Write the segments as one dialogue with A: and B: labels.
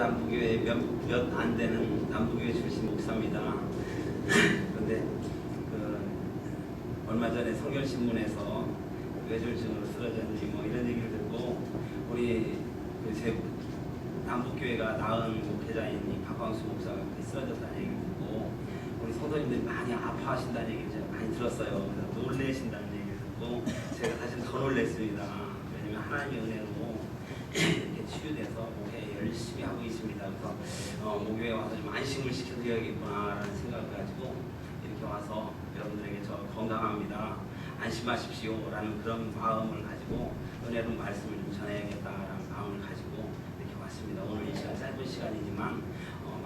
A: 남부교회 몇 안 되는 남부교회 출신 목사입니다. 그런데 얼마 전에 성결신문에서 뇌졸중으로 쓰러졌는지 뭐 이런 얘기를 듣고 우리 제 남북교회가 낳은 목회자인 박광수 목사가 쓰러졌다는 얘기를 듣고 우리 성도님들이 많이 아파하신다는 얘기를 제가 많이 들었어요. 그래서 놀래신다는 얘기를 듣고 제가 사실 더 놀랬습니다. 왜냐면 하나님의 은혜로 이렇게 치유돼서 목회 열심히 하고 있습니다. 그래서 목교에 와서 좀 안심을 시켜드려야겠구나라는 생각을 가지고 이렇게 와서 여러분들에게 저 건강합니다, 안심하십시오라는 그런 마음을 가지고 은혜로운 말씀을 좀 전해야겠다라는 마음을 가지고 이렇게 왔습니다. 오늘 이 시간 짧은 시간이지만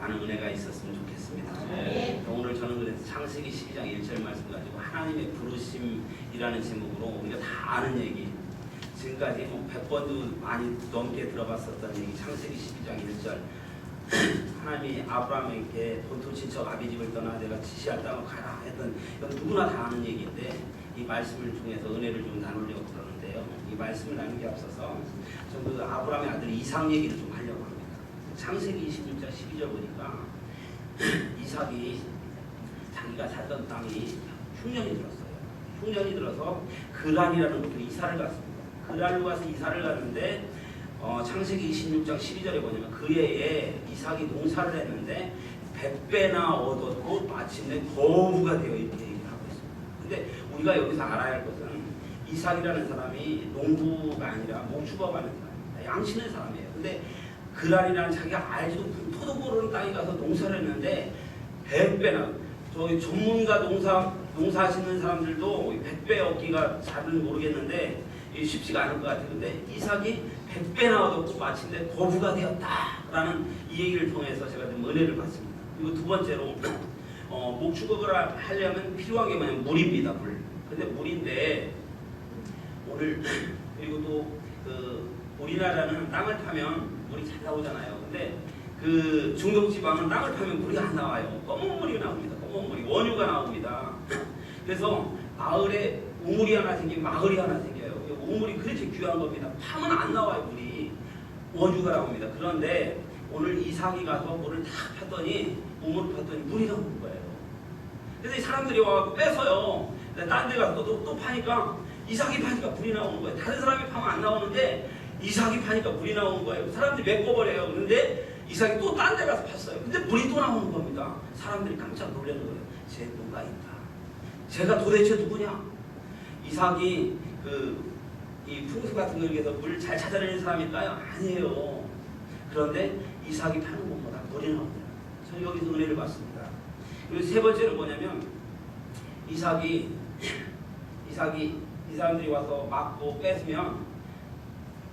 A: 많은 은혜가 있었으면 좋겠습니다. 오늘 저는 그래서 창세기 12장 1절 말씀 가지고 하나님의 부르심이라는 제목으로 우리가 다 아는 얘기, 지금까지 뭐 100번도 많이 넘게 들어봤었던 얘기, 창세기 12장 1절 하나님이 아브라함에게 본토 친척 아비집을 떠나 내가 지시할 땅으로 가라 했던, 이건 누구나 다 아는 얘기인데 이 말씀을 통해서 은혜를 좀 나누려고 그러는데요. 이 말씀을 나누기 앞서서 좀 그 아브라함의 아들 이삭 얘기를 좀 하려고 합니다. 창세기 26장 12절 보니까 이삭이 자기가 살던 땅이 흉년이 들었어요. 흉년이 들어서 그란이라는 곳으로 이사를 갔습니다. 그란으로 가서 이사를 갔는데 창세기 26장 12절에 보면 그 해에 이삭이 농사를 했는데 100배나 얻었고 마침내 거부가 되어 이렇게 얘기를 하고 있습니다. 근데 우리가 여기서 알아야 할 것은 이삭이라는 사람이 농부가 아니라 목축업하는 사람입니다. 양치는 사람이에요. 근데 그란이라는 자기가 알지도 토도 모르는 땅에 가서 농사를 했는데 100배나, 저희 전문가 농사하시는 사람들도 100배 얻기가 잘은 모르겠는데 쉽지가 않을 것 같아요. 근데 이삭이 100배나 얻었고 마침내 거부가 되었다라는 이 얘기를 통해서 제가 좀 은혜를 받습니다. 그리고 두 번째로 목축업을 하려면 필요한 게 뭐냐면 물입니다. 물. 근데 물인데 오늘 그리고 또 우리나라는 땅을 파면 물이 잘 나오잖아요. 근데 그 중동 지방은 땅을 파면 물이 안 나와요. 검은 물이 나옵니다. 검은 물이 원유가 나옵니다. 그래서 마을에 우물이 하나 생기면 마을이 하나 생겨요. 우물이 그렇게 귀한 겁니다. 파면 안 나와요. 물이 원유가 나옵니다. 그런데 오늘 이삭이 가서 물을 다 팠더니 우물을 팠더니 물이 나오는 거예요. 그래서 이 사람들이 와서 뺏어요. 딴 데 가서 또 파니까 이삭이 파니까 물이 나오는 거예요. 다른 사람이 파면 안 나오는데 이삭이 파니까 물이 나오는 거예요. 사람들이 메꿔버려요. 그런데 이삭이 또 딴 데 가서 팠어요. 근데 물이 또 나오는 겁니다. 사람들이 깜짝 놀라는 거예요. 쟤 누가 있다. 쟤가 도대체 누구냐? 이삭이 이 풍수 같은 거 이렇게 해서 물 잘 찾아내는 사람일까요? 아니에요. 그런데 이삭이 파는 것보다 물이 나오더라고요. 저는 여기서 은혜를 받습니다. 그리고 세 번째는 뭐냐면 이 사람들이 와서 막고 뺏으면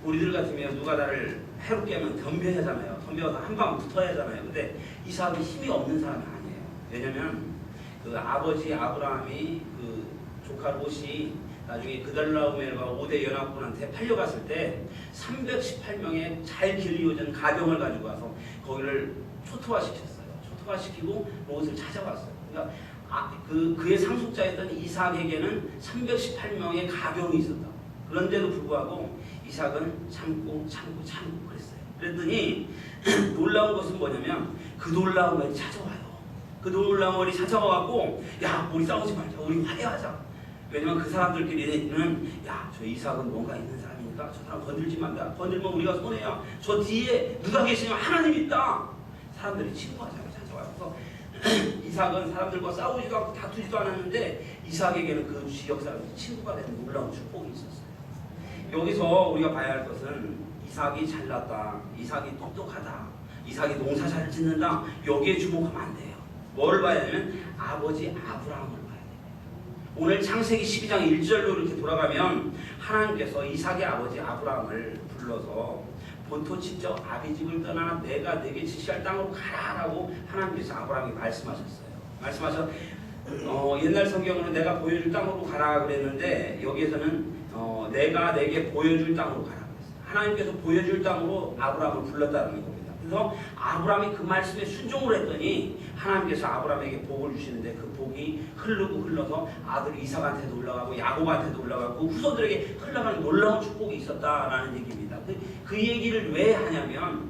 A: 우리들 같으면 누가 나를 해롭게 하면 덤벼야잖아요. 덤벼서 한 방 붙어야 하잖아요. 근데 이삭이 힘이 없는 사람이 아니에요. 왜냐면 그 아버지 아브라함이 그 조카 롯이 나중에 그달라오멜과 5대 연합군한테 팔려갔을 때 318명의 잘 길리워진 가병을 가지고 와서 거기를 초토화시켰어요. 초토화시키고 롯을 찾아왔어요. 그러니까 그의 상속자였던 이삭에게는 318명의 가병이 있었다. 그런데도 불구하고 이삭은 참고 그랬어요. 그랬더니 놀라운 것은 뭐냐면 그 놀라운 말이 찾아와요. 그 놀라운 말이 찾아와갖고 야 우리 싸우지 말자. 우리 화해하자. 왜냐면 그 사람들끼리는 야 저 이삭은 뭔가 있는 사람이니까 저 사람 건들지 말자. 건들면 우리가 손해야. 저 뒤에 누가 계시냐면 하나님이 있다. 사람들이 친구하자고 찾아와서 이삭은 사람들과 싸우지도 않고 다투지도 않았는데 이삭에게는 그 지역 사람들이 친구가 되는 놀라운 축복이 있었어요. 여기서 우리가 봐야 할 것은 이삭이 잘났다, 이삭이 똑똑하다, 이삭이 농사 잘 짓는다, 여기에 주목하면 안 돼요. 뭐를 봐야 하냐면 아버지 아브라함을 봐야 돼요. 오늘 창세기 12장 1절로 이렇게 돌아가면 하나님께서 이삭의 아버지 아브라함을 불러서 본토 친척 아비집을 떠나 내가 내게 지시할 땅으로 가라라고 하나님께서 아브라함에게 말씀하셔서 옛날 성경으로는 내가 보여줄 땅으로 가라 그랬는데 여기에서는 내가 내게 보여줄 땅으로 가라 그랬어요. 하나님께서 보여줄 땅으로 아브라함을 불렀다는 겁니다. 그래서 아브라함이 그 말씀에 순종을 했더니 하나님께서 아브라함에게 복을 주시는데 그 복이 흘러서 아들 이삭한테도 올라가고 야곱한테도 올라가고 후손들에게 흘러가는 놀라운 축복이 있었다라는 얘기입니다. 그 얘기를 왜 하냐면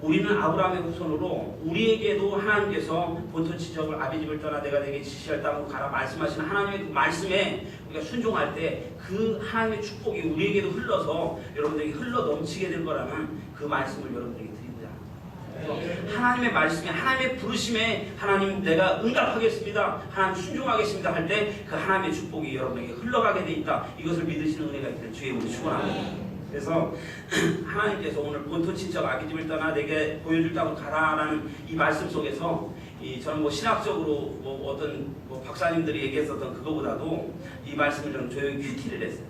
A: 우리는 아브라함의 후손으로 우리에게도 하나님께서 본토 지적을 아비 집을 떠나 내가 내게 지시할 땅으로 가라 말씀하시는 하나님의 그 말씀에 우리가 순종할 때 그 하나님의 축복이 우리에게도 흘러서 여러분들에게 흘러 넘치게 될 거라는 그 말씀을 여러분들에게 드리고자 합니다. 그래서 하나님의 말씀에 하나님의 부르심에 하나님 내가 응답하겠습니다. 하나님 순종하겠습니다 할 때 그 하나님의 축복이 여러분에게 흘러가게 돼 있다. 이것을 믿으시는 은혜가 있기를 주의 이름으로 축원합니다. 그래서 하나님께서 오늘 본토 친척 아비 집을 떠나 내게 보여줄 땅으로 가라라는 이 말씀 속에서 저는 뭐 신학적으로 뭐 어떤 뭐 박사님들이 얘기했었던 그거보다도 이 말씀을 저는 조용히 큐티를 했어요.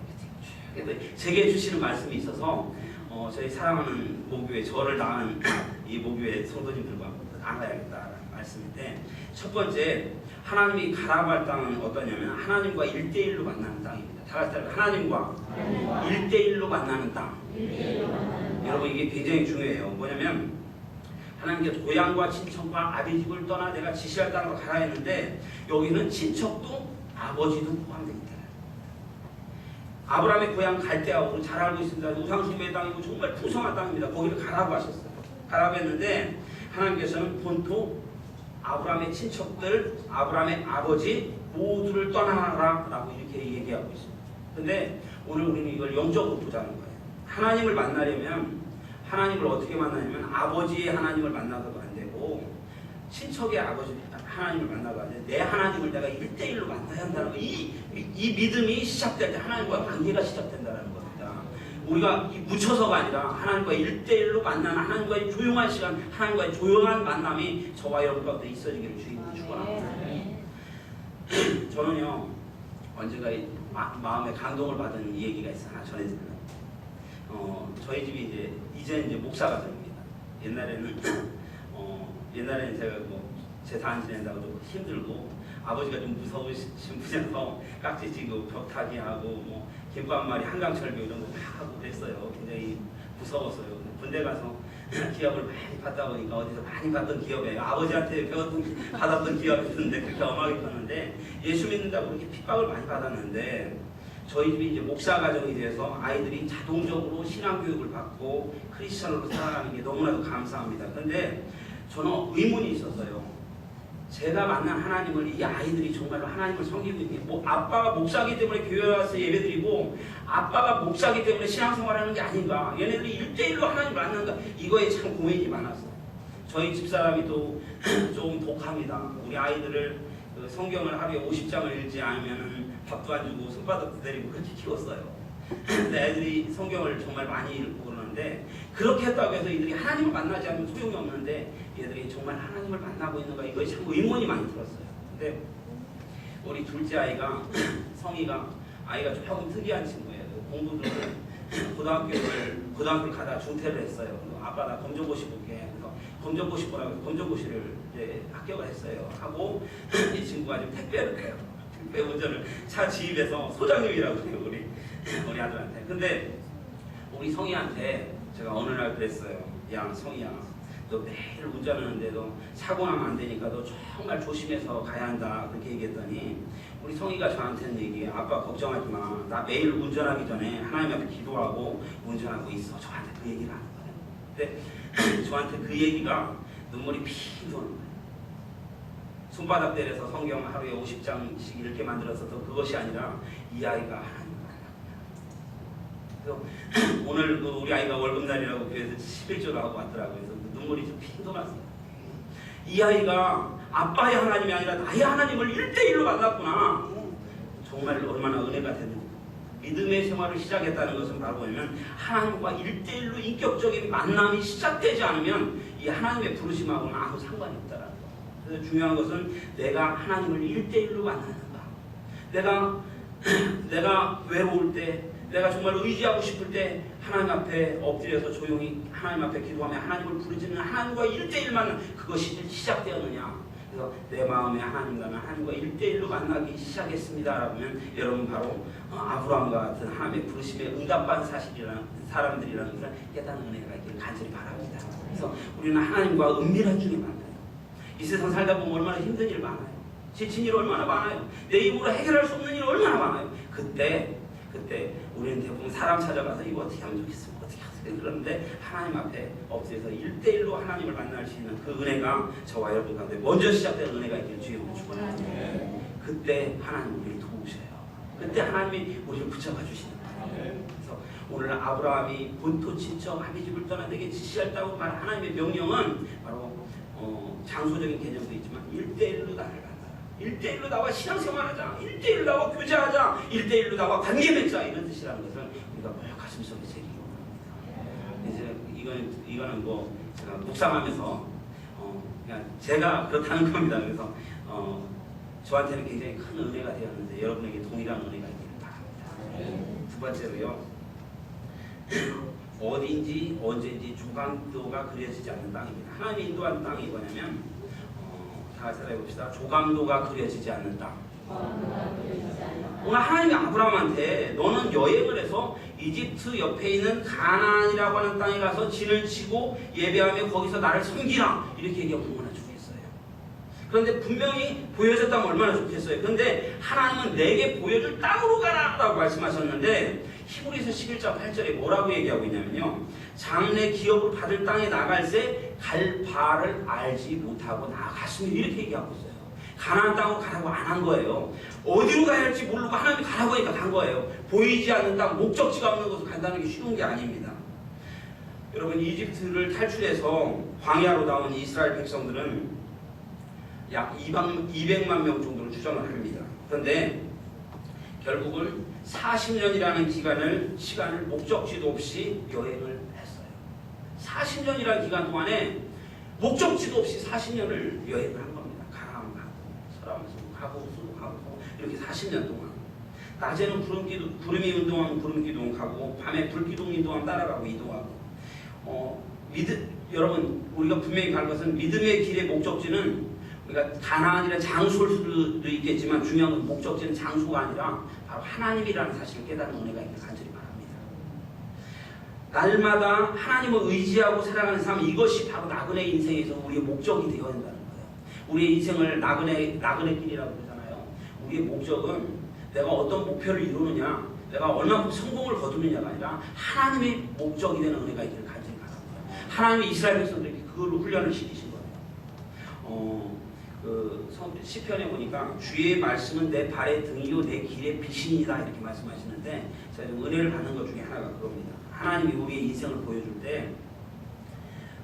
A: 그래서 제게 주시는 말씀이 있어서 저희 사랑하는 모교회 저를 낳은 이 모교회 성도님들과 나가야겠다라는 말씀인데 첫 번째 하나님이 가라고 할 땅은 어떠냐면 하나님과 1대1로 만나는 땅입니다. 다 같이 하나님과 1대1로 만나는 땅. 여러분 이게 굉장히 중요해요. 뭐냐면 하나님께서 고향과 친척과 아비 집을 떠나 내가 지시할 땅으로 가라 했는데 여기는 친척도 아버지도 포함되어 있다. 아브라함의 고향 갈대아우로 잘 알고 있습니다. 우상숭배의 땅이고 정말 풍성한 땅입니다. 거기를 가라고 하셨어요. 가라고 했는데 하나님께서는 본토 아브라함의 친척들, 아브라함의 아버지 모두를 떠나라 라고 이렇게 얘기하고 있습니다. 근데 오늘 우리는 이걸 영적으로 보자는 거예요. 하나님을 만나려면 하나님을 어떻게 만나냐면 아버지의 하나님을 만나서도 안 되고 친척의 아버지 하나님을 만나도 안 돼. 내 하나님을 내가 1대1로 만나야 한다는 거. 이 믿음이 시작될 때 하나님과 관계가 시작된다는 겁니다. 우리가 묻혀서가 아니라 하나님과 1대1로 만나는 하나님과의 조용한 시간, 하나님과의 조용한 만남이 저와 여러분 가운데 있어지기를 주님으로 축원합니다. 저는요 언젠가 마음에 감동을 받은 얘기가 있어요. 하나 전해드릴게요. 저희 집이 이제 목사가정입니다. 옛날에는 제가 뭐 재산 지낸다고도 힘들고 아버지가 좀 무서우신 분이라서 깍지치고 벽타기 하고 뭐 김밥말이 한강철교 이런 거 다 하고 그랬어요. 굉장히 무서웠어요. 군대 가서 기업을 많이 받다 보니까 어디서 많이 받던 기업에 아버지한테 받았던 기업이었는데 그렇게 엄하게 컸는데 예수 믿는다고 그렇게 핍박을 많이 받았는데 저희 집이 이제 목사 가정이 돼서 아이들이 자동적으로 신앙교육을 받고 크리스천으로 살아가는 게 너무나도 감사합니다. 근데 저는 의문이 있었어요. 제가 만난 하나님을 이 아이들이 정말로 하나님을 섬기고 있는 게 뭐 아빠가 목사기 때문에 교회 와서 예배드리고 아빠가 목사기 때문에 신앙생활하는 게 아닌가, 얘네들이 1대1로 하나님 만난가, 이거에 참 고민이 많았어요. 저희 집사람이 또 좀 독합니다. 우리 아이들을 성경을 하루에 50장을 읽지 않으면 밥도 안 주고 손바닥도 때리고 그렇게 키웠어요. 근데 애들이 성경을 정말 많이 읽고 그러는데 그렇게 했다고 해서 이들이 하나님을 만나지 않으면 소용이 없는데 얘들이 정말 하나님을 만나고 있는가, 이거에 참 의문이 많이 들었어요. 근데 우리 둘째 아이가 성희가 아이가 조금 특이한 친구예요. 공부도 고등학교를 가다 중퇴를 했어요. 아빠 나 검정고시 볼게. 그래서 검정고시 보라고 검정고시를 이제 합격을 했어요. 하고 이 친구가 지금 택배를 해요. 택배 운전을 차 지입해서 소장님이라고 해요. 우리 아들한테. 근데 우리 성희한테 제가 어느 날 그랬어요. 야 성희야, 너 매일 운전하는데도 사고 나면 안 되니까 너 정말 조심해서 가야 한다. 그렇게 얘기했더니 우리 성희가 저한테는 얘기해. 아빠 걱정하지 마. 나 매일 운전하기 전에 하나님 앞에 기도하고 운전하고 있어. 저한테 그 얘기를 하는 거예요. 근데 저한테 그 얘기가 눈물이 핑 도는 거예요. 손바닥 때려서 성경 하루에 50장씩 읽게 만들었어도 그것이 아니라 이 아이가 하나님 오늘 우리 아이가 월급날이라고 교회에서 11조를 하고 왔더라고요. 그래서 눈물이 좀 핑 돌았어요. 이 아이가 아빠의 하나님이 아니라 나의 하나님을 1대1로 만났구나. 정말 얼마나 은혜가 됐는지. 믿음의 생활을 시작했다는 것은 바로 뭐냐면 하나님과 1대1로 인격적인 만남이 시작되지 않으면 이 하나님의 부르심하고는 아무 상관이 없다라는 거. 그래서 중요한 것은 내가 하나님을 1대1로 만나는가. 내가 외로울 때, 내가 정말 의지하고 싶을 때 하나님 앞에 엎드려서 조용히 하나님 앞에 기도하며 하나님을 부르짖는 하나님과 1대1 만남, 그것이 시작되었느냐. 그래서 내 마음에 하나님 나는 하나님과 1대1로 만나기 시작했습니다 라면 여러분 바로 아브라함과 같은 하나님의 부르심에 응답받은 사람들이라는 것을 깨닫는 은혜가 있기를 간절히 바랍니다. 그래서 우리는 하나님과 은밀한 중에 만나요. 이 세상 살다 보면 얼마나 힘든 일 많아요. 지친 일 얼마나 많아요. 내 입으로 해결할 수 없는 일 얼마나 많아요. 그때 우리는 대부분 사람 찾아가서 이거 어떻게 하면 좋겠어, 어떻게 그런데 하나님 앞에 엎드려서 1대1로 하나님을 만날 수 있는 그 은혜가 저와 여러분 가운데 먼저 시작되는 은혜가 있기를 주님으로 축원합니다. 그때 하나님 우리를 도우셔요. 그때 하나님이 우리를 붙잡아 주시는 거예요. 그래서 오늘 아브라함이 본토 친척 아비 집을 떠나 내게 지시했다고 말 하나님의 명령은 바로 장소적인 개념도 있지만 1대1로 나를 간다. 1대1로 나와 신앙생활하자. 1대1로 나와 교제하자. 1대1로 나와 관계 맺자. 이런 뜻이라는 것을 우리가 뭘 가슴속에 새기기 원합니다. 이제 이거는 뭐 제가 묵상하면서 그냥 제가 그렇다는 겁니다. 그래서 저한테는 굉장히 큰 은혜가 되었는데 여러분에게 동일한 은혜가 있기를 바랍니다. 두 번째로요. 어디인지 언제인지 조감도가 그려지지 않는 땅입니다. 하나님이 인도한 땅이 뭐냐면 다 같이 해봅시다. 조감도가 그려지지 않는 땅. 오늘 하나님이 아브라함한테 너는 여행을 해서 이집트 옆에 있는 가나안이라고 하는 땅에 가서 진을 치고 예배하며 거기서 나를 섬기라 이렇게 얘기하면 얼마나 좋겠어요. 그런데 분명히 보여줬다면 얼마나 좋겠어요. 그런데 하나님은 내게 보여줄 땅으로 가라 라고 말씀하셨는데 히브리서 11장 8절에 뭐라고 얘기하고 있냐면요. 장래 기업을 받을 땅에 나갈새 갈 바를 알지 못하고 나아갔으니 이렇게 얘기하고 있어요. 가나안 땅으로 가라고 안 한 거예요. 어디로 가야 할지 모르고 하나님이 가라고 하니까 간 거예요. 보이지 않는 땅, 목적지가 없는 곳을 간다는 게 쉬운 게 아닙니다. 여러분 이집트를 탈출해서 광야로 나온 이스라엘 백성들은 약 200만 명 정도로 추정을 합니다. 그런데 결국은 40년이라는 시간을 목적지도 없이 여행을 했어요. 40년이라는 기간 동안에 목적지도 없이 40년을 여행을 한 겁니다. 가라앉고 서라면서 가고 수고하고 이렇게 40년 동안 낮에는 구름이 운동하면 구름 기둥 가고 밤에 불 기둥 운동하면 따라가고 이동하고 여러분 우리가 분명히 갈 것은 믿음의 길의 목적지는 우리가 가나안이라는 장소일 수도 있겠지만 중요한 건 목적지는 장소가 아니라 바로 하나님이라는 사실을 깨닫는 은혜가 있길 간절히 바랍니다. 날마다 하나님을 의지하고 살아가는 삶 이것이 바로 나그네 인생에서 우리의 목적이 되어야 한다는 거예요. 우리의 인생을 나그네 길이라고 그러잖아요. 우리의 목적은 내가 어떤 목표를 이루느냐 내가 얼마큼 성공을 거두느냐가 아니라 하나님의 목적이 되는 은혜가 있기를 간절히 바랍니다. 하나님이 이스라엘 백성들에게 그걸로 훈련을 시키신 거예요. 시편에 보니까 주의 말씀은 내 발의 등이요 내 길의 빛이니라 이렇게 말씀하시는데 제가 은혜를 받는 것 중에 하나가 그겁니다. 하나님이 우리의 인생을 보여줄 때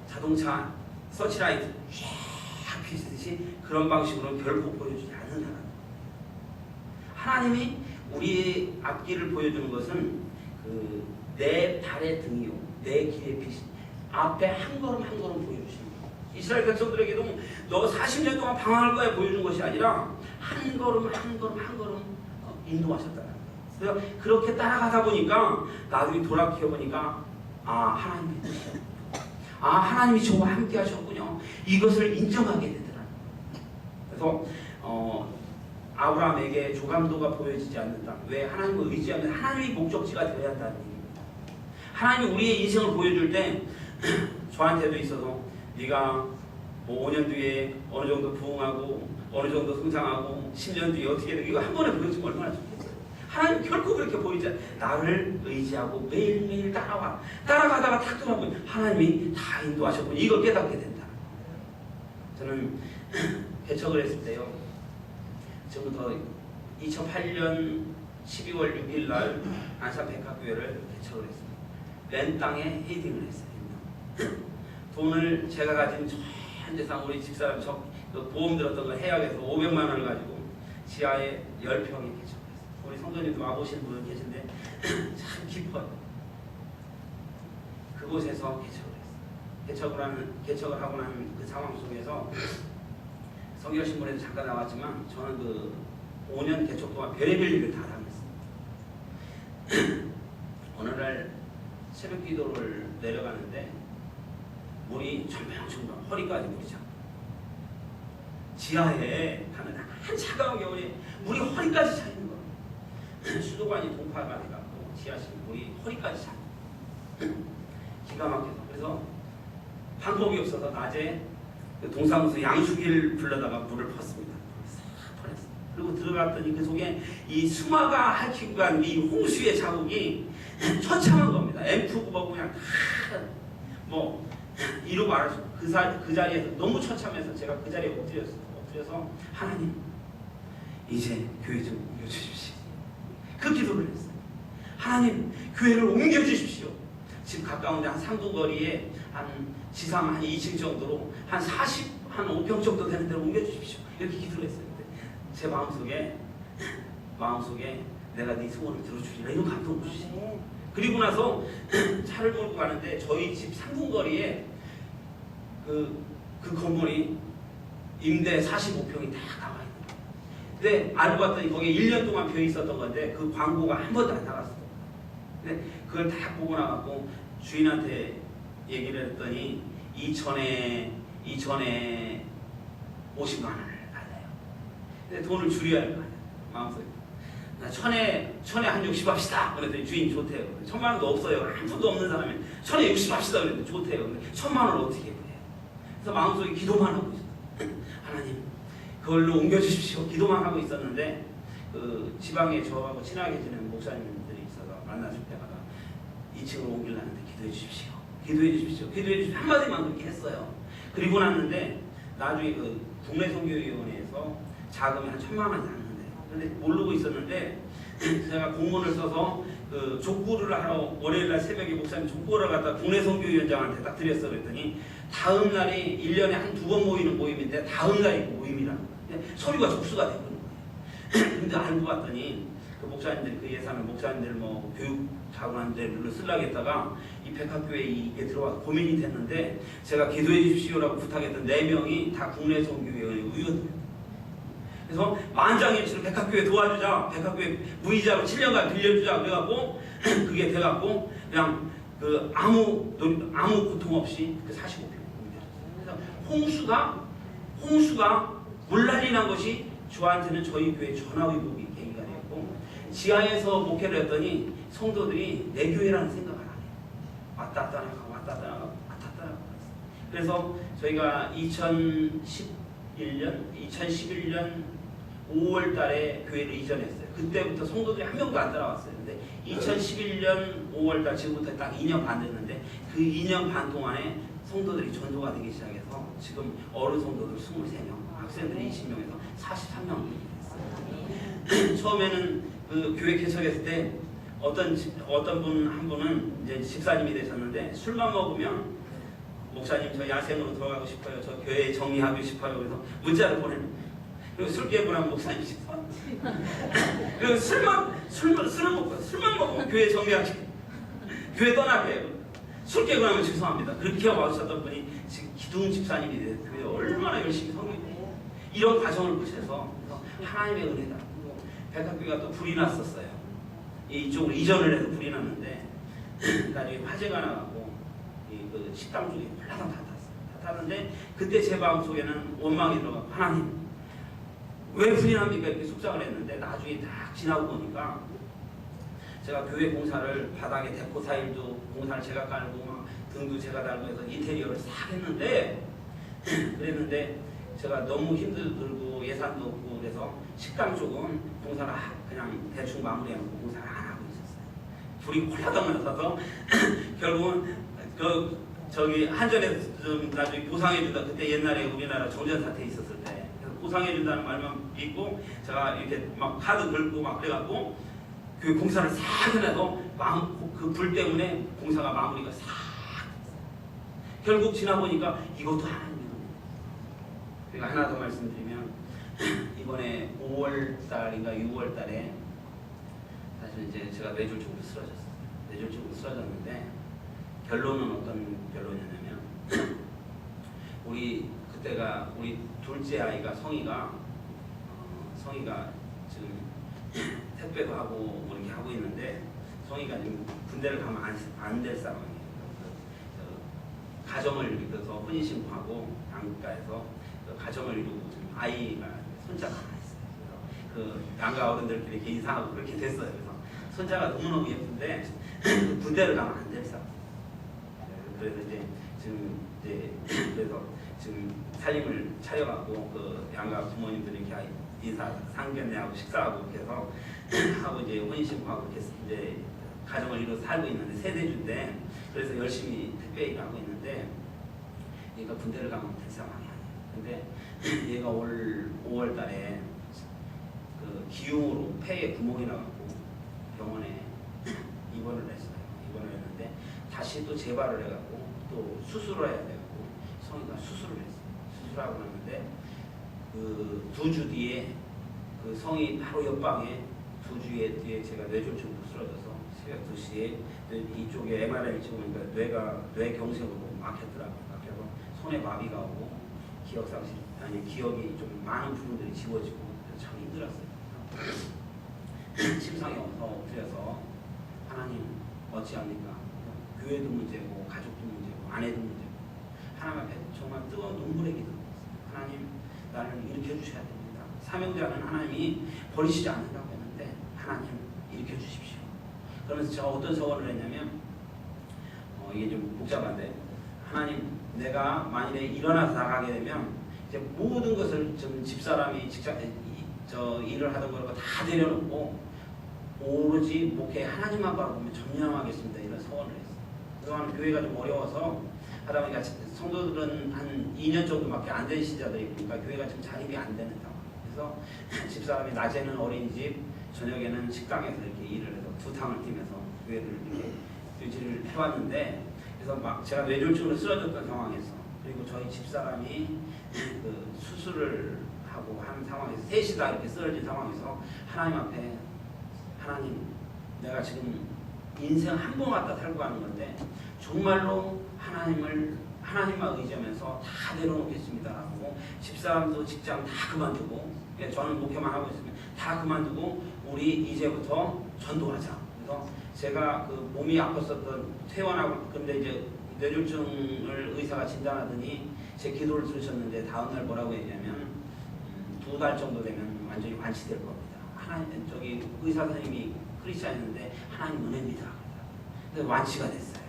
A: 자동차 서치라이트 쫙 비치듯이 그런 방식으로는 결코 보여주지 않는다는 하나님이 우리의 앞길을 보여주는 것은 내 발의 등이요 내 길의 빛 앞에 한 걸음 한 걸음 보여주시는 거예요. 이스라엘 백성들에게도 너 40년 동안 방황할 거야 보여준 것이 아니라 한 걸음 한 걸음 한 걸음 인도하셨다는 거예요. 그래서 그렇게 따라가다 보니까 나중에 돌아보니까 하나님이 하나님이 저와 함께 하셨군요. 이것을 인정하게 되더라고요. 그래서 아브라함에게 조감도가 보여지지 않는다. 왜? 하나님을 의지하면 하나님이 목적지가 되어야 한다는 얘기입니다. 하나님이 우리의 인생을 보여줄 때 저한테도 있어서 네가 뭐 5년 뒤에 어느 정도 부흥하고 어느 정도 성장하고 10년 뒤에 어떻게 돼 이거 한 번에 보여주면 얼마나 좋겠어요. 하나님 결코 그렇게 보이지 않아요. 나를 의지하고 매일매일 따라가다가 탁 돌아보면 하나님이 다 인도하셨고 이걸 깨닫게 된다. 저는 개척을 했을 때요. 지금부터 2008년 12월 6일 날 안산 백합교회를 개척을 했습니다. 랜 땅에 헤딩을 했어요. 돈을 제가 가진 전 재산 우리 집사람 보험 들었던 거 해약해서 500만 원을 가지고 지하에 10평에 개척을 했어요. 우리 성도님도 와보신 분 계신데 참 깊어요. 그곳에서 개척을 했어요. 개척을 하고 난 그 상황 속에서 성결신문에도 잠깐 나왔지만 저는 그 5년 개척 동안 별의별 일을 다 당했어요. 어느 날 새벽 기도를 내려가는데 물이 천명천명 허리까지 물이 차. 지하에 가면 한 차가운 겨울에 물이 허리까지 차 있는 거예요. 수도관이 동파가 돼갖고 지하실 물이 허리까지 차. 기가 막혀서 그래서 방법이 없어서 낮에 그 동사무소 양수기를 불러다가 물을 펐습니다. 싹 퍼냈어요. 그리고 들어갔더니 그 속에 이 수마가 핥히고 간 이 홍수의 자국이 처참한 겁니다. 앰프 보고 그냥 뭐 이러고 말하죠. 그 자리에서 너무 처참해서 제가 그 자리에 엎드려서 하나님 이제 교회 좀 옮겨주십시오. 그 기도를 했어요. 하나님 교회를 옮겨주십시오. 집 가까운데 한 3분 거리에 한 지상 한 2층 정도로 한 5평 정도 되는 데로 옮겨주십시오. 이렇게 기도를 했어요. 제 마음속에 내가 네 소원을 들어주리라 이런 감동을 주시죠. 그리고 나서 차를 몰고 가는데 저희 집 3분 거리에 그 건물이 임대 45평이 다 나와 있는 거예요. 근데 알고 봤더니 거기에 1년 동안 비어 있었던 건데 그 광고가 한 번도 안 나갔어요. 근데 그걸 다 보고 나갖고 주인한테 얘기를 했더니 이전에 50만 원을 받아요. 근데 돈을 줄여야 할 거 아니에요. 마음속에. 나 천에 한 60 합시다. 그랬더니 주인 좋대요. 1,000만 원도 없어요. 한 푼도 없는 사람이 천에 60 합시다. 그랬더니 좋대요. 근데 1,000만 원을 어떻게 해요? 그래서 마음속에 기도만 하고 있어요. 하나님 그걸로 옮겨주십시오. 기도만 하고 있었는데 그 지방에 저하고 친하게 지내는 목사님들이 있어서 만나줄 때마다 2층으로 옮기려는데 기도해 주십시오. 기도해 주십시오. 기도해 주십시오. 한마디만 그렇게 했어요. 그리고 났는데 나중에 그 국내 선교위원회에서 자금이 한 1,000만 원이 났는데 근데 모르고 있었는데 제가 공문을 써서 그 족구를 하러 월요일날 새벽에 목사님 족구를 갖다 국내 선교위원장한테 딱 드렸어. 그랬더니 다음 날이 1년에 한 2번 모이는 모임인데 다음 날이 모임이라는 거예요. 서류가 접수가 되는 거예요. 근데 알고 봤더니 그 목사님들이 그 예산을 목사님들 뭐 교육 자금한 데로 쓰려고 했다가 이 백학교에 이게 들어와서 고민이 됐는데 제가 기도해 주십시오라고 부탁했던 4명이 다 국내 선교위원회 의원들이에요. 그래서 만장일치로 백학교에 도와주자, 백학교에 무이자로 7년간 빌려주자 그래갖고 그게 돼갖고 그냥 그 아무 고통 없이 그 45평 옮겨졌어요. 그래서 홍수가 물난리 난 것이 저한테는 저희 교회 전화위복이 계기가 되었고 지하에서 목회를 했더니 성도들이 내 교회라는 생각을 안 해요. 왔다 갔다 나가고 왔다 갔다 나가고 왔다 갔다 나가고 그래서 저희가 2011년 5월 달에 교회를 이전했어요. 그때부터 성도들이 한 명도 안 따라왔어요. 근데 2011년 5월 달 지금부터 딱 2년 반 됐는데 그 2년 반 동안에 성도들이 전도가 되기 시작해서 지금 어른 성도들 23명, 학생들이 20명에서 43명이 됐어요. 처음에는 그 교회 개척했을 때 어떤 분 한 분은 이제 집사님이 되셨는데 술만 먹으면 목사님 저 야생으로 들어가고 싶어요. 저 교회에 정리하고 싶어요. 그래서 문자를 보내는 거예요. 그리고 술 깨부랑 목사님 집사. 그리고 술만 먹으면 교회 정리하게, 교회 떠나게 해요. 술 깨고 나면 죄송합니다. 그렇게 와주셨던 분이 지금 기둥 집사님이 돼서 얼마나 열심히 섬기고 이런 과정을 거쳐서 하나님의 은혜다. 백학교가 또 불이 났었어요. 이쪽으로 이전을 해서 불이 났는데 나중에 화재가 나가고 그 식당 쪽에 홀라당 다 탔어요. 다 탔는데 그때 제 마음속에는 원망이 들어가고 하나님 왜 불이 납니까? 이렇게 속상을 했는데 나중에 딱 지나고 보니까 제가 교회 공사를 바닥에 데코 타일도 공사를 제가 깔고 막 등도 제가 달고 해서 인테리어를 싹 했는데 그랬는데 제가 너무 힘들고 예산도 없고 그래서 식당 쪽은 공사를 그냥 대충 마무리하고 공사를 안 하고 있었어요. 불이 홀라당 나서 결국은 저기 한전에서 좀 나중에 보상해준다. 그때 옛날에 우리나라 정전 사태 있었을 때 보상해준다는 말만 믿고 제가 이렇게 막 카드 걸고 막 그래갖고 그 공사를 싹 해내서 그 불 때문에 공사가 마무리가 싹 됐어요. 결국 지나보니까 이것도 하나님의 은혜예요. 그러니까 하나 더 말씀드리면 이번에 5월달인가 6월달에 사실 이제 제가 뇌졸중으로 쓰러졌어요. 뇌졸중으로 쓰러졌는데 결론은 어떤 결론이냐면 그때가 우리 둘째 아이가 성희가 지금 택배도 하고 뭐 이렇게 하고 있는데 성희가 지금 군대를 가면 안 될 상황이에요. 가정을 이뤄서 혼인신고하고 양가에서 가정을 이루고 지금 아이가 손자가 하나 있어요. 그래서 그 양가 어른들끼리 이렇게 인사하고 그렇게 됐어요. 그래서 손자가 너무너무 예쁜데 군대를 가면 안 될 상황. 그래서 그래서 지금 살림을 차려갖고 그 양가 부모님들이 이렇게 인사 상견례하고 식사하고 이렇게 해서 하고 이제 혼인신고하고 이렇게 이제 가정을 이루어 살고 있는데 세대주인데 그래서 열심히 택배 일을 하고 있는데 얘가 군대를 가면 될 상황이 아니에요. 근데 얘가 올 5월 달에 그 기흉으로 폐에 구멍이 나갖고 병원에 입원을 했어요. 입원을 했는데 다시 또 재발을 해갖고 또 수술을 해야 돼갖고 성이가 수술을 했어요. 수술하고 났는데 그 2주 뒤에 그 성이 바로 옆방에 2주 뒤에 제가 뇌졸중으로 쓰러져서 새벽 2시에 이쪽에 MRI를 찍으니까 뇌경색으로 막혔더라고요. 막혀서 손에 마비가 오고 기억상실 기억이 좀 많은 부분들이 지워지고 참 힘들었어요. 침상에 엎드려서 하나님 어찌합니까? 교회도 문제고 가족도 문제고 아내도 문제고 하나님 앞에 정말 뜨거운 눈물의 기도를 했어요. 하나님 나를 일으켜 주셔야 됩니다. 사명자는 하나님이 버리시지 않는다고 했는데 하나님 일으켜 주십시오. 그러면서 제가 어떤 서원을 했냐면 이게 좀 복잡한데 하나님 내가 만일에 일어나서 나가게 되면 이제 모든 것을 좀 집사람이 직장 일을 하던 거를 다 내려놓고 오로지 목회 하나님만 바라보면 전념하겠습니다. 이런 서원을 했어요. 그동안 교회가 좀 어려워서 하다 보니까 성도들은 한 2년 정도밖에 안 된 신자들이 있으니까 교회가 좀 자립이 안 되는 상황. 그래서 집사람이 낮에는 어린이집, 저녁에는 식당에서 이렇게 일을 해서 두 탕을 뛰면서 교회를 이렇게 유지를 해왔는데 그래서 막 제가 뇌졸중으로 쓰러졌던 상황에서 그리고 저희 집사람이 그 수술을 하고 하는 상황에서 셋이 다 이렇게 쓰러진 상황에서 하나님 앞에 하나님 내가 지금 인생 한 번 갖다 살고 가는 건데 정말로 하나님만 의지하면서 다 내려놓겠습니다라고 집사람도 직장 다 그만두고 저는 목회만 하고 있으면 다 그만두고 우리 이제부터 전도하자. 그래서 제가 그 몸이 아팠었던 퇴원하고 근데 이제 뇌졸중을 의사가 진단하더니 제 기도를 들으셨는데 다음날 뭐라고 했냐면 2달 정도 되면 완전히 완치될 겁니다. 하나님 저기 의사 선생님이 크리스찬이었는데 하나님 은혜입니다. 그래서 완치가 됐어요.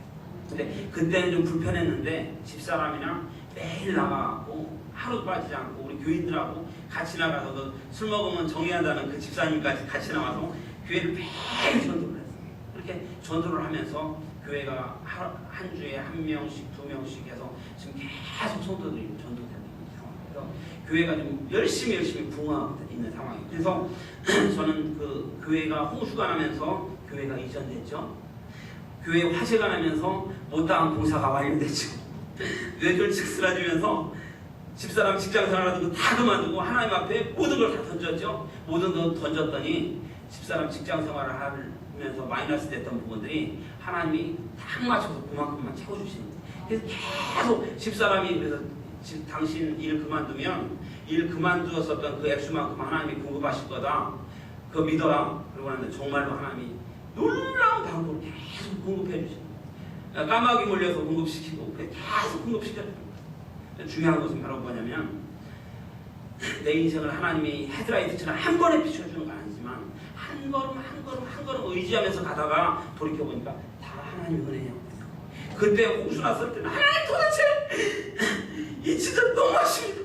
A: 근데 그때는 좀 불편했는데 집사람이랑 매일 나가고 하루 빠지지 않고 우리 교인들하고 같이 나가서 그 술 먹으면 정의한다는 그 집사님까지 같이 나와서 교회를 매일 전도를 했어요. 그렇게 전도를 하면서 교회가 한 주에 1명씩 2명씩 해서 지금 계속 성도들이 전도되는 상황이에요. 그래서 교회가 좀 열심히 부흥하고 있는 상황이에요. 그래서 저는 그 교회가 홍수가 나면서 교회가 이전됐죠. 교회 화재가 나면서 못다한 공사가 완료됐죠. 뇌졸중 쓰러지면서 집사람 직장생활하던 거 다 그만두고 하나님 앞에 모든 걸 다 던졌죠. 모든 걸 던졌더니 집사람 직장생활을 하면서 마이너스 됐던 부분들이 하나님이 딱 맞춰서 그만큼만 채워주시는 거예요. 그래서 계속 집사람이 그래서 당신 일 그만두면 일 그만두었었던 그 액수만큼 하나님이 공급하실 거다. 그거 믿어라. 그러고 나는데 정말로 하나님이 놀라운 방법을 계속 공급해 주시는 거예요. 까마귀 몰려서 공급시키고 계속 공급시켜주는 거예요. 중요한 것은 바로 뭐냐면 내 인생을 하나님이 헤드라이트처럼 한 번에 비춰주는 건 아니지만 한 걸음 의지하면서 가다가 돌이켜보니까 다 하나님 은혜예요. 그때 홍수 났을 때는 하나님 도대체 이 진짜 너무하십니다.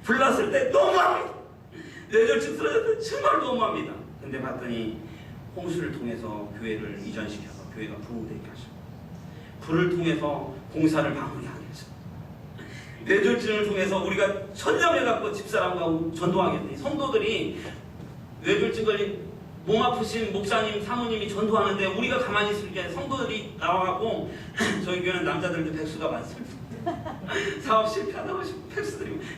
A: 불났을 때 너무합니다. 뇌졸중 쓰러졌을 때 정말 너무합니다. 근데 봤더니 홍수를 통해서 교회를 이전시켜서 교회가 부흥되게 하셨고 불을 통해서 공사를 마무리하게 하셨고 뇌졸중을 통해서 우리가 천정해갖고 집사람과 전도하게 했더니 성도들이 뇌졸중 걸린 몸 아프신 목사님, 사모님이 전도하는데 우리가 가만히 있을 때 성도들이 나와갖고 저희 교회는 남자들도 백수가 많습니다. 사업 실패하다고 하시고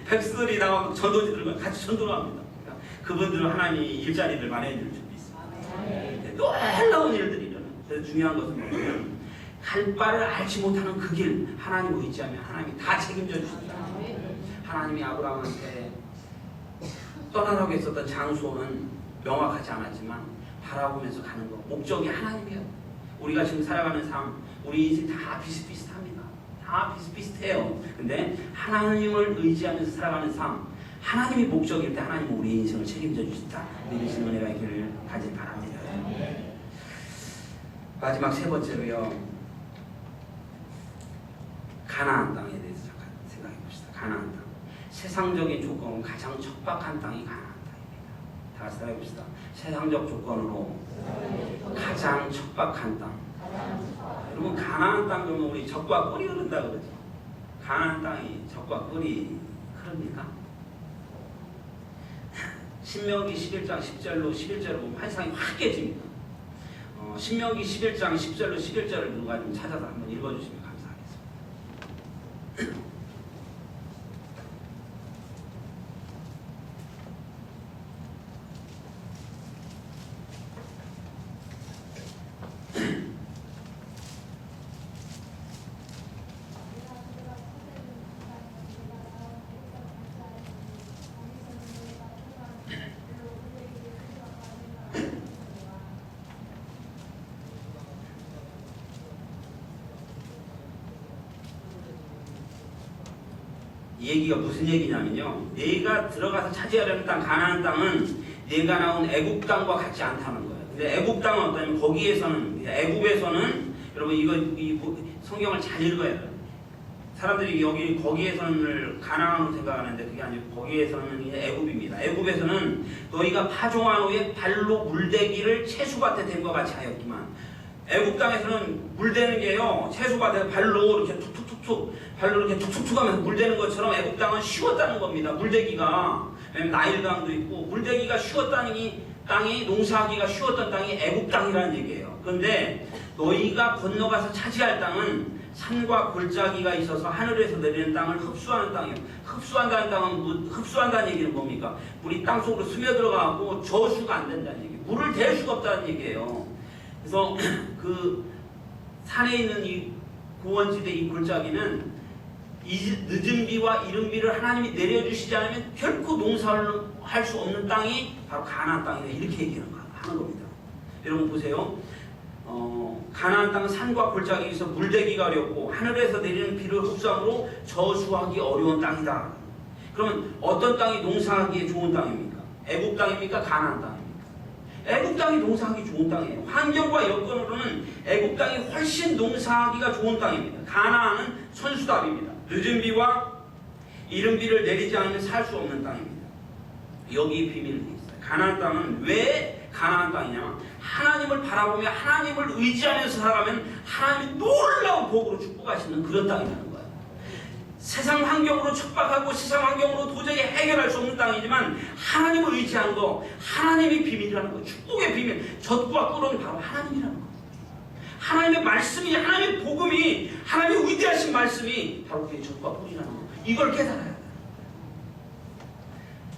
A: 백수들이 나와서 전도지들과 같이 전도를 합니다. 그러니까 그분들은 하나님이 일자리를 마련해줄 준비 있습니다. 놀라운 일들이 일어나요. 그래서 중요한 것은 뭐냐면 갈 바를 알지 못하는 그 길 하나님 의지하면 하나님이 다 책임져 주신다. 하나님이 아브라함한테 떠나라고 했었던 장소는 명확하지 않았지만 바라보면서 가는 것 목적이 하나님이에요. 우리가 지금 살아가는 삶 우리 인생 다 비슷비슷합니다. 다 비슷비슷해요. 근데 하나님을 의지하면서 살아가는 삶 하나님이 목적일 때 하나님은 우리 인생을 책임져 주신다. 믿으시는 은혜가 있기를 가질 바랍니다. 마지막 세 번째로요. 가나안 땅에 대해서 잠깐 생각해 봅시다. 가나안 땅. 세상적인 조건은 가장 척박한 땅이 가나안 땅입니다. 다 같이 해봅시다. 세상적 조건으로 가장 척박한 땅. 여러분 가나안 땅 그러면 우리 젖과 꿀이 흐른다 그러죠. 가나안 땅이 젖과 꿀이 흐릅니까? 신명기 11장 10절로 11절을 보면 환상이 확 깨집니다. 신명기 11장 10절로 11절을 누가 좀 찾아서 한번 읽어주시면 감사하겠습니다. 이 얘기가 무슨 얘기냐면요. 내가 들어가서 차지하려는 땅, 가나안 땅은 내가 나온 애굽 땅과 같지 않다는 거예요. 근데 애굽 땅은 어떠냐면 거기에서는, 애굽에서는 여러분 이 성경을 잘 읽어야 돼요. 사람들이 거기에서는 가나안으로 생각하는데 그게 아니고 거기에서는 이제 애굽입니다. 애굽에서는 너희가 파종한 후에 발로 물대기를 채수밭에 댄 것 같이 하였지만 애굽 땅에서는 물대는 게요. 채수밭에 발로 이렇게 발로 이렇게 툭툭툭 하면서 물대는 것처럼 애굽 땅은 쉬웠다는 겁니다. 물대기가. 왜냐면 나일강도 있고 물대기가 쉬웠다는 땅이 농사하기가 쉬웠던 땅이 애굽 땅이라는 얘기예요. 그런데 너희가 건너가서 차지할 땅은 산과 골짜기가 있어서 하늘에서 내리는 땅을 흡수하는 땅이에요. 흡수한다는 땅은 흡수한다는 얘기는 뭡니까? 물이 땅 속으로 스며들어가고 저수가 안 된다는 얘기예요. 물을 댈 수가 없다는 얘기예요. 그래서 그 산에 있는 이 고원지대 이 골짜기는 늦은 비와 이른 비를 하나님이 내려주시지 않으면 결코 농사를 할 수 없는 땅이 바로 가나안 땅이다. 이렇게 얘기하는 겁니다. 여러분 보세요. 가나안 땅은 산과 골짜기에서 물대기가 어렵고 하늘에서 내리는 비를 흡수함으로 저수하기 어려운 땅이다. 그러면 어떤 땅이 농사하기에 좋은 땅입니까? 애굽 땅입니까? 가나안 땅입니까? 애굽 땅이 농사하기 좋은 땅이에요. 환경과 여건으로는 애굽 땅이 훨씬 농사하기가 좋은 땅입니다. 가나안은 선수답입니다. 늦은 비와 이른 비를 내리지 않으면 살 수 없는 땅입니다. 여기 비밀이 있어요. 가나안 땅은 왜 가나안 땅이냐? 하나님을 바라보며 하나님을 의지하면서 살아가면 하나님이 놀라운 복으로 축복하시는 그런 땅이라는 거예요. 세상 환경으로 척박하고 세상 환경으로 도저히 해결할 수 없는 땅이지만 하나님을 의지하는 거, 하나님이 비밀이라는 거예요. 축복의 비밀, 젖과 꿀은 바로 하나님이라는 거예요. 하나님의 말씀이, 하나님의 복음이, 하나님의 위대하신 말씀이 바로 그게 젖과 꿀이라는 거예요. 이걸 깨달아야 돼요.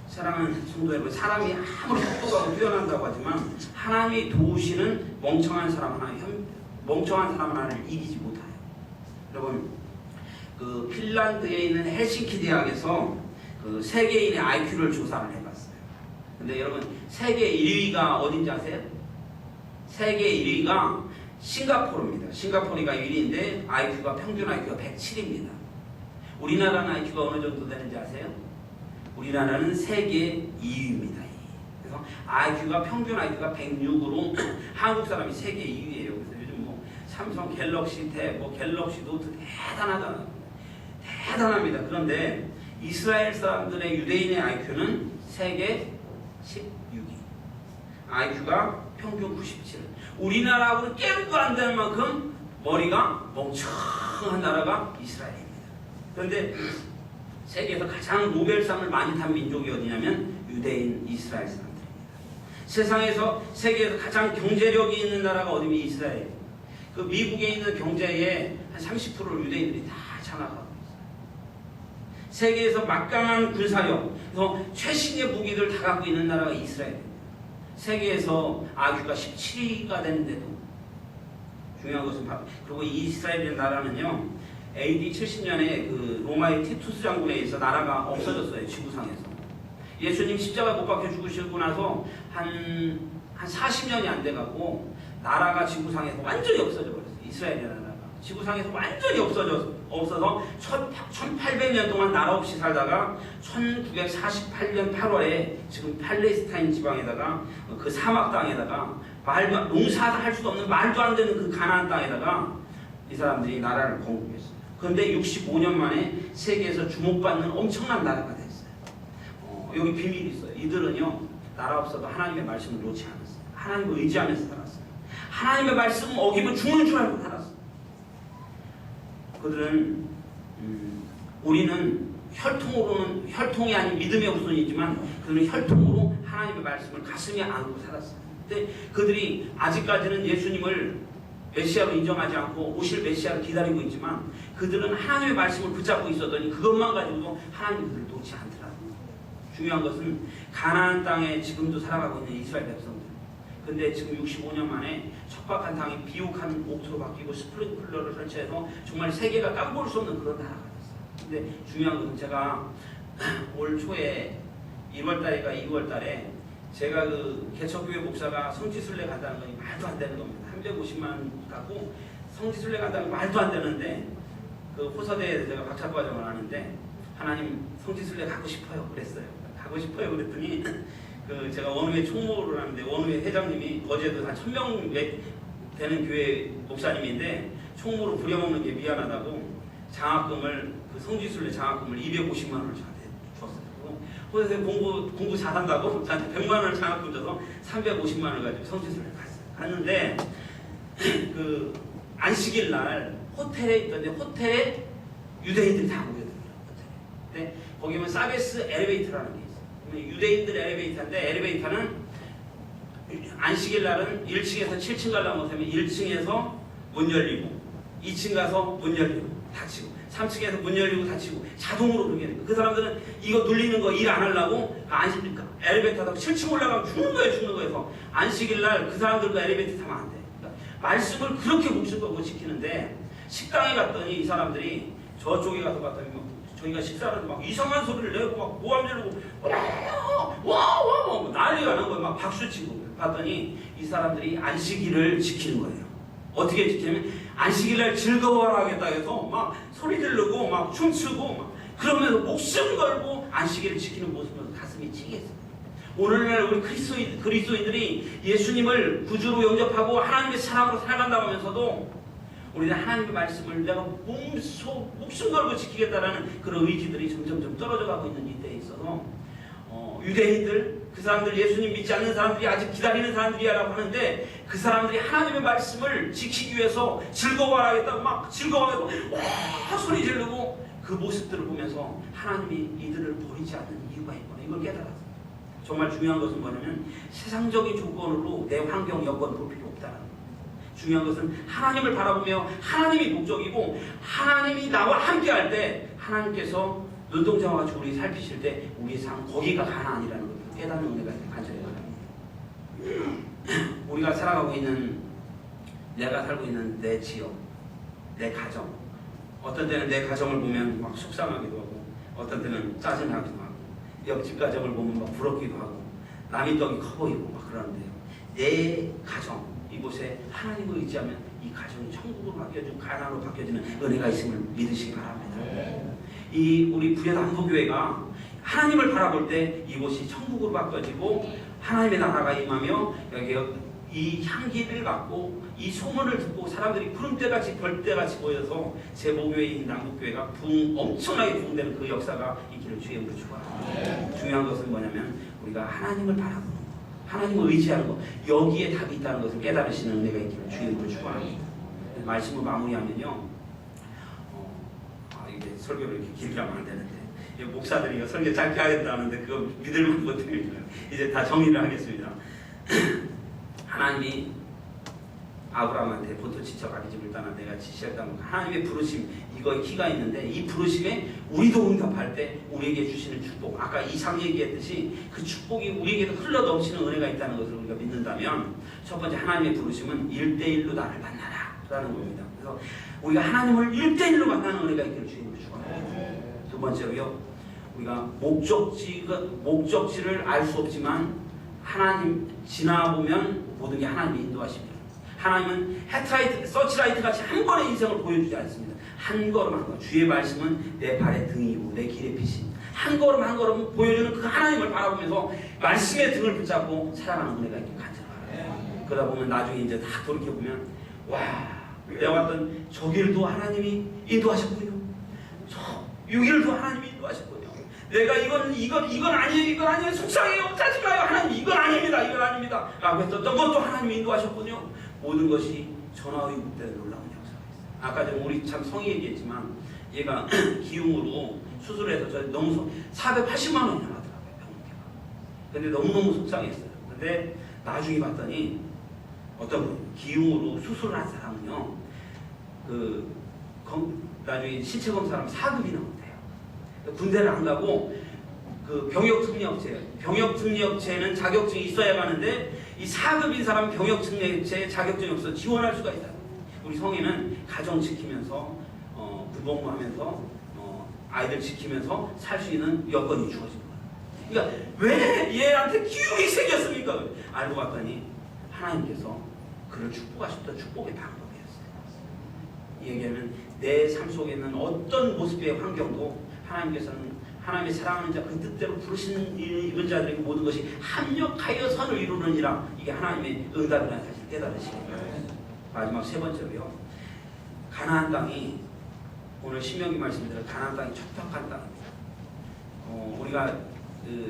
A: 사랑하는 성도 여러분, 사람이 아무리 똑똑하고 뛰어난다고 하지만 하나님이 도우시는 멍청한 사람 하나를 이기지 못해요. 여러분, 그 핀란드에 있는 헬싱키 대학에서 그 세계인의 IQ를 조사를 해봤어요. 근데 여러분, 세계 1위가 어딘지 아세요? 세계 1위가 싱가포르입니다. 싱가포르가 1위인데 IQ가 평균 IQ가 107입니다. 우리나라는 IQ가 어느 정도 되는지 아세요? 우리나라는 세계 2위입니다. 그래서 IQ가 평균 IQ가 106으로 한국 사람이 세계 2위예요. 그래서 요즘 뭐 삼성 갤럭시 탭, 뭐 갤럭시 노트 대단합니다. 그런데 이스라엘 사람들의 유대인의 IQ는 세계 16위. IQ가 평균 97. 우리나라하고는 깨도 안 되는 만큼 머리가 멍청한 나라가 이스라엘입니다. 그런데 세계에서 가장 노벨상을 많이 탄 민족이 어디냐면 유대인 이스라엘 사람들입니다. 세상에서 세계에서 가장 경제력이 있는 나라가 어디면 이스라엘입니다. 그 미국에 있는 경제의 한 30%를 유대인들이 다 장악하고 있어요. 세계에서 막강한 군사력, 그래서 최신의 무기들 다 갖고 있는 나라가 이스라엘입니다. 세계에서 IQ가 17위가 되는데도 중요한 것은 바로, 그리고 이스라엘이라는 나라는요, AD 70년에 그 로마의 티투스 장군에 의해서 나라가 없어졌어요. 지구상에서. 예수님 십자가 못 박혀 죽으시고 나서 한 40년이 안 돼갖고 나라가 지구상에서 완전히 없어져 버렸어요. 이스라엘이라는 나라가. 지구상에서 완전히 없어서 1800년 동안 나라 없이 살다가 1948년 8월에 지금 팔레스타인 지방에다가 그 사막 땅에다가 농사할 수도 없는 말도 안 되는 그 가나안 땅에다가 이 사람들이 나라를 건국했어요. 그런데 65년 만에 세계에서 주목받는 엄청난 나라가 됐어요. 여기 비밀이 있어요. 이들은요, 나라 없어도 하나님의 말씀을 놓지 않았어요. 하나님을 의지하면서 살았어요. 하나님의 말씀 어기면 죽는 줄 알고 살았어요. 그들은 우리는 혈통이 아닌 믿음의 우선이지만 그들은 혈통으로 하나님의 말씀을 가슴에 안고 살았어요. 근데 그들이 아직까지는 예수님을 메시아로 인정하지 않고 오실 메시아를 기다리고 있지만 그들은 하나님의 말씀을 붙잡고 있었더니 그것만 가지고도 하나님이 그들을 놓지 않더라고요. 중요한 것은 가나안 땅에 지금도 살아가고 있는 이스라엘 백성들. 근데 지금 65년 만에 척박한 땅이 비옥한 옥토로 바뀌고 스프링클러를 설치해서 정말 세계가 깜볼 수 없는 그런 나라가 됐어요. 근데 중요한 것은 제가 올 초에 1월달인가 2월달에 제가 그 개척교회 목사가 성지순례 간다는 건 말도 안 되는 겁니다. 350만 원 갖고 성지순례 간다는 건 말도 안 되는데 그 호서대에 제가 박사과정을 하는데 하나님 성지순례 가고 싶어요 그랬어요. 가고 싶어요 그랬더니 그 제가 원우회 총무를 하는데 원우회 회장님이 어제도 한 1000명 되는 교회 목사님인데 총무로 부려먹는 게 미안하다고 장학금을 그 성지순례 장학금을 250만 원을 저한테 줬어요. 그래서 공부 잘한다고 저한테 100만 원을 장학금 줘서 350만 원을 가지고 성지순례 갔어요. 갔는데 그 안식일 날 호텔에 있던데 호텔에 유대인들이 다 모여들어요. 근데 거기 보면 사베스 엘리베이터라는 게 있어요. 유대인들 엘리베이터인데 엘리베이터는 안식일 날은 1층에서 7층 가려면 1층에서 문 열리고 2층 가서 문 열리고 닫히고 3층에서 문 열리고 닫히고 자동으로 그렇게 됩니다. 그 사람들은 이거 눌리는 거 일 안 하려고 엘리베이터 타고 7층 올라가면 죽는 거예요. 그래서 안식일 날 그 사람들도 엘리베이터 타면 안 돼. 그러니까 말씀을 그렇게 목숨 걸고 지키는데 식당에 갔더니 이 사람들이 저쪽에 가서 봤더니 막 저희가 식사를 막 이상한 소리를 내고 막 모함 지르고 와 난리가 난 거예요. 막 박수치고 봤더니 이 사람들이 안식일을 지키는 거예요. 어떻게 지키냐면 안식일날 즐거워하겠다 해서 막 소리 지르고 막 춤추고 막 그러면서 목숨 걸고 안식일을 지키는 모습을 가슴이 찌겠어요. 오늘날 우리 그리스도인들이 예수님을 구주로 영접하고 하나님의 사랑으로 살아간다고 하면서도 우리는 하나님의 말씀을 내가 목숨 걸고 지키겠다라는 그런 의지들이 점점 떨어져 가고 있는 이때에 있어서 유대인들, 그 사람들 예수님 믿지 않는 사람들이 아직 기다리는 사람들이라고 하는데 그 사람들이 하나님의 말씀을 지키기 위해서 즐거워하겠다고 막 즐거워하고 와 소리 지르고 그 모습들을 보면서 하나님이 이들을 버리지 않는 이유가 있구나 이걸 깨달았어요. 정말 중요한 것은 뭐냐면 세상적인 조건으로 내 환경 여건 볼 필요 없다는 거예요. 중요한 것은 하나님을 바라보며 하나님이 목적이고 하나님이 나와 함께 할 때 하나님께서 눈동자와 같이 우리 살피실 때 우리의 삶 거기가 가나안이라는 것을 깨닫는 은혜가 간절히 바랍니다. 우리가 살아가고 있는 내가 살고 있는 내 지역, 내 가정 어떤 때는 내 가정을 보면 막 속상하기도 하고 어떤 때는 짜증나기도 하고 옆집 가정을 보면 막 부럽기도 하고 남의 떡이 커 보이고 막 그러는데요. 내 가정 이곳에 하나님을 의지하면 이 가정이 천국으로 바뀌어지고 가나안으로 바뀌어지는 은혜가 있음을 믿으시기 바랍니다. 이 우리 부여담보교회가 하나님을 바라볼 때 이곳이 천국으로 바뀌어지고 하나님의 나라가 임하며 여기 이 향기를 갖고 이 소문을 듣고 사람들이 구름대같이 별대같이 모여서 제보교회인 남북교회가 엄청나게 부흥되는 그 역사가 있기를 주의 이름으로 축원합니다. 중요한 것은 뭐냐면 우리가 하나님을 바라보는 것, 하나님을 의지하는 것 여기에 답이 있다는 것을 깨달으시는 은혜가 있기를 주의 이름으로 축원합니다. 말씀을 마무리하면요. 이게 설교를 이렇게 길게 하면 안 되는데 목사들이 설교 짧게 하겠다는데 그거 믿을만 못해요. 이제 다 정리를 하겠습니다. 하나님이 아브라함한테 보트 지쳐 가기 집을 떠나 내가 지시했다는 하나님의 부르심 이거에 키가 있는데 이 부르심에 우리도 응답할 때 우리에게 주시는 축복 아까 이상 얘기했듯이 그 축복이 우리에게도 흘러 넘치는 은혜가 있다는 것을 우리가 믿는다면 첫 번째 하나님의 부르심은 1대1로 나를 만나라 라는 겁니다. 그래서 우리가 하나님을 1대1로 만나는 은혜가 있기를 주님으로 축원합니다. 두 번째로요 우리가 목적지를 알 수 없지만 하나님 지나보면 모든 게 하나님의 인도하십니다. 하나님은 헤드라이트, 서치라이트 같이 한 번의 인생을 보여주지 않습니다. 한 걸음 한 걸음. 주의 말씀은 내 발의 등이고 내 길의 빛이. 한 걸음 한 걸음 보여주는 그 하나님을 바라보면서 말씀의 등을 붙잡고 살아가는 은혜가 있길 간절합니다. 그러다 보면 나중에 이제 다 돌이켜보면 와 내가 왔던 저 길도 하나님이 인도하셨군요. 저 이 길도 하나님이 인도하셨군요. 내가 이건 아니에요, 속상해요, 짜증나요, 하나님 이건 아닙니다 라고 했었던 것도 하나님이 인도하셨군요. 모든 것이 전화위복되는 놀라운 역사가 있어요. 아까 전에 우리 참 성의 얘기했지만 얘가 기흉으로 수술해서 저 너무 480만 원이나 하더라고요, 병원비가. 근데 너무너무 속상했어요. 근데 나중에 봤더니 어떤 분, 기흉으로 수술을 한 사람은요, 나중에 신체 검사하면 4급이 나온대요. 군대를 안 가고 병역특례업체는 자격증이 있어야 가는데 이 4급인 사람은 병역특례업체에 자격증이 없어 지원할 수가 있다. 우리 성에는 가정 지키면서 군복무하면서 아이들 지키면서 살 수 있는 여건이 주어진 거예요. 그러니까 왜 얘한테 기흉이 생겼습니까? 알고 봤더니 하나님께서 그를 축복하셨던 축복의 방법이었어요. 얘기하면 내 삶 속에 있는 어떤 모습의 환경도 하나님께서는 하나님의 사랑하는 자 그 뜻대로 부르시는 이런 자들에게 모든 것이 합력하여 선을 이루느니라. 이게 하나님의 응답이라는 사실을 깨달으시기 바랍니다. 마지막 세 번째로요. 가나안 땅이 오늘 신명기 말씀대로 가나안 땅이 척박한 땅입니다. 우리가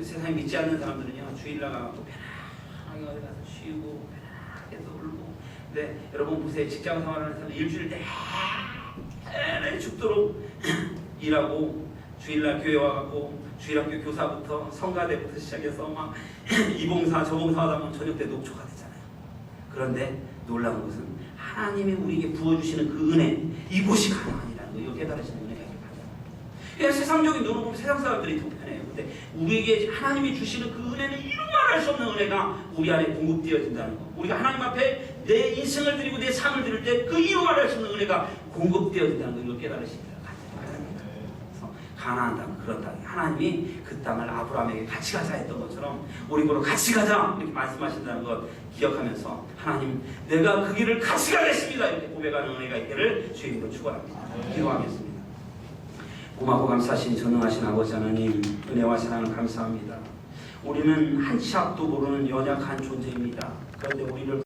A: 세상에 믿지 않는 사람들은요, 주일 나가고 편안하게 어디 가서 쉬고 편안하게 놀고. 근데 여러분 보세요, 직장 생활하는 사람들 일주일 내내 죽도록 일하고 주일날 교회 와갖고 주일학교 교사부터 성가대부터 시작해서 막 이봉사 저봉사 하다 보면 저녁 때 녹초가 되잖아요. 그런데 놀라운 것은 하나님이 우리에게 부어주시는 그 은혜, 이곳이 가나안이라는 거, 이거 깨달으시는 은혜가 있는 거죠. 그냥 세상적인 눈으로 보면 세상 사람들이 더 편해요. 근데 우리에게 하나님이 주시는 그 은혜는 이루 말할 수 없는 은혜가 우리 안에 공급되어진다는 거. 우리가 하나님 앞에 내 인생을 드리고 내 삶을 드릴 때 그 이루 말할 수 없는 은혜가 공급되어진다는 거, 이거 깨달으십니다. 가나안 땅은 그런 땅이에요. 하나님이 그 땅을 아브라함에게 같이 가자 했던 것처럼 우리 보러 같이 가자 이렇게 말씀하신다는 것 기억하면서 하나님 내가 그 길을 같이 가겠습니다 이렇게 고백하는 은혜가 있기를 주님으로 축원합니다. 기도하겠습니다. 고맙고 감사하신 전능하신 아버지 하나님, 은혜와 사랑을 감사합니다. 우리는 한 치 앞도 모르는 연약한 존재입니다. 그런데 우리를